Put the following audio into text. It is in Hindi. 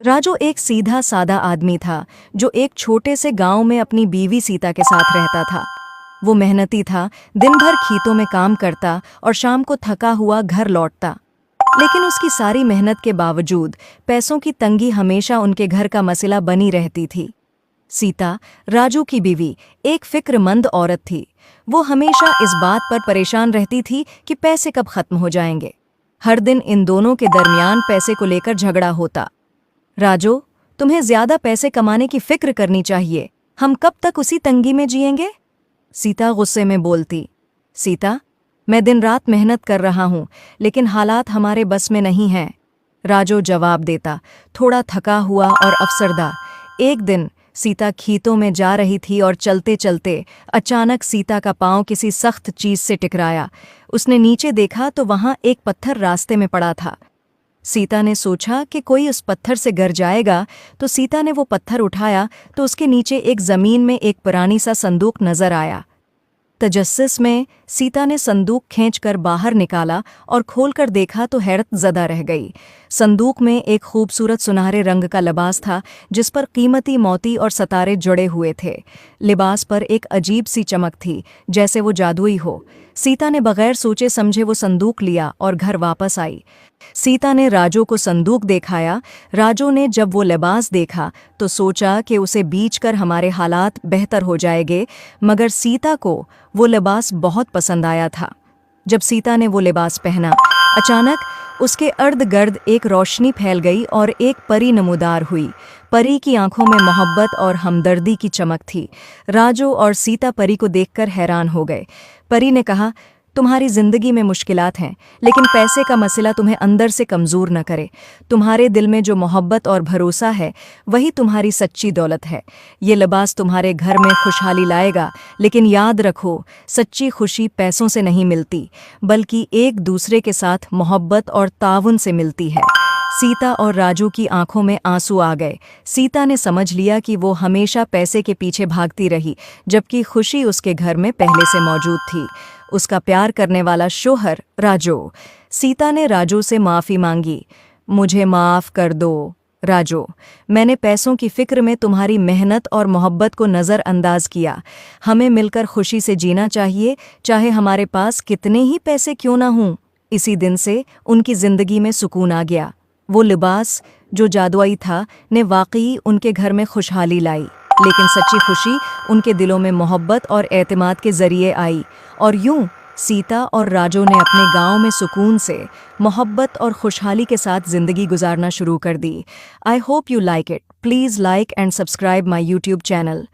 राजू एक सीधा सादा आदमी था जो एक छोटे से गांव में अपनी बीवी सीता के साथ रहता था। वो मेहनती था, दिन भर खेतों में काम करता और शाम को थका हुआ घर लौटता। लेकिन उसकी सारी मेहनत के बावजूद पैसों की तंगी हमेशा उनके घर का मसला बनी रहती थी। सीता, राजू की बीवी, एक फिक्रमंद औरत थी। वो हमेशा इस बात पर परेशान रहती थी कि पैसे कब खत्म हो जाएंगे। हर दिन इन दोनों के दरमियान पैसे को लेकर झगड़ा होता। राजू, तुम्हें ज्यादा पैसे कमाने की फिक्र करनी चाहिए। हम कब तक उसी तंगी में जिएंगे? सीता गुस्से में बोलती। सीता, मैं दिन रात मेहनत कर रहा हूं, लेकिन हालात हमारे बस में नहीं हैं। राजू जवाब देता, थोड़ा थका हुआ और अफसरदा। एक दिन सीता खेतों में जा रही थी और चलते चलते अचानक सीता का पांव किसी सख्त चीज से टकराया। उसने नीचे देखा तो वहां एक पत्थर रास्ते में पड़ा था। सीता ने सोचा कि कोई उस पत्थर से गिर जाएगा, तो सीता ने वो पत्थर उठाया तो उसके नीचे एक जमीन में एक पुरानी सा संदूक नजर आया। तजस्सुस में सीता ने संदूक खींचकर बाहर निकाला और खोलकर देखा तो हैरत ज़दा रह गई। संदूक में एक खूबसूरत सुनहरे रंग का लिबास था जिस पर कीमती मोती और सितारे जुड़े हुए थे। लिबास पर एक अजीब सी चमक थी, जैसे वो जादुई हो। सीता ने बगैर सोचे समझे वो संदूक लिया और घर वापस आई। सीता ने राजू को संदूक दिखाया। राजू ने जब वो लिबास देखा तो सोचा कि उसे बेचकर हमारे हालात बेहतर हो जाएंगे, मगर सीता को वो लिबास बहुत पसंद आया था। जब सीता ने वो लिबास पहना, अचानक उसके अर्द गिर्द एक रोशनी फैल गई और एक परी नमूदार हुई। परी की आंखों में मोहब्बत और हमदर्दी की चमक थी। राजू और सीता परी को देखकर हैरान हो गए। परी ने कहा, तुम्हारी जिंदगी में मुश्किलात हैं, लेकिन पैसे का मसला तुम्हें अंदर से कमज़ोर न करे। तुम्हारे दिल में जो मोहब्बत और भरोसा है वही तुम्हारी सच्ची दौलत है। ये लिबास तुम्हारे घर में खुशहाली लाएगा, लेकिन याद रखो, सच्ची खुशी पैसों से नहीं मिलती, बल्कि एक दूसरे के साथ मोहब्बत और ताउन से मिलती है। सीता और राजू की आंखों में आंसू आ गए। सीता ने समझ लिया कि वो हमेशा पैसे के पीछे भागती रही, जबकि खुशी उसके घर में पहले से मौजूद थी। उसका प्यार करने वाला शोहर राजू। सीता ने राजू से माफ़ी मांगी। मुझे माफ़ कर दो राजू, मैंने पैसों की फिक्र में तुम्हारी मेहनत और मोहब्बत को नज़रअंदाज किया। हमें मिलकर खुशी से जीना चाहिए, चाहे हमारे पास कितने ही पैसे क्यों ना हों। इसी दिन से उनकी ज़िंदगी में सुकून आ गया। वो लिबास जो जादुई था ने वाकई उनके घर में खुशहाली लाई, लेकिन सच्ची खुशी उनके दिलों में मोहब्बत और एतमाद के ज़रिए आई। और यूं सीता और राजू ने अपने गांव में सुकून से, मोहब्बत और खुशहाली के साथ ज़िंदगी गुजारना शुरू कर दी। I hope you like it. Please like and subscribe my YouTube channel.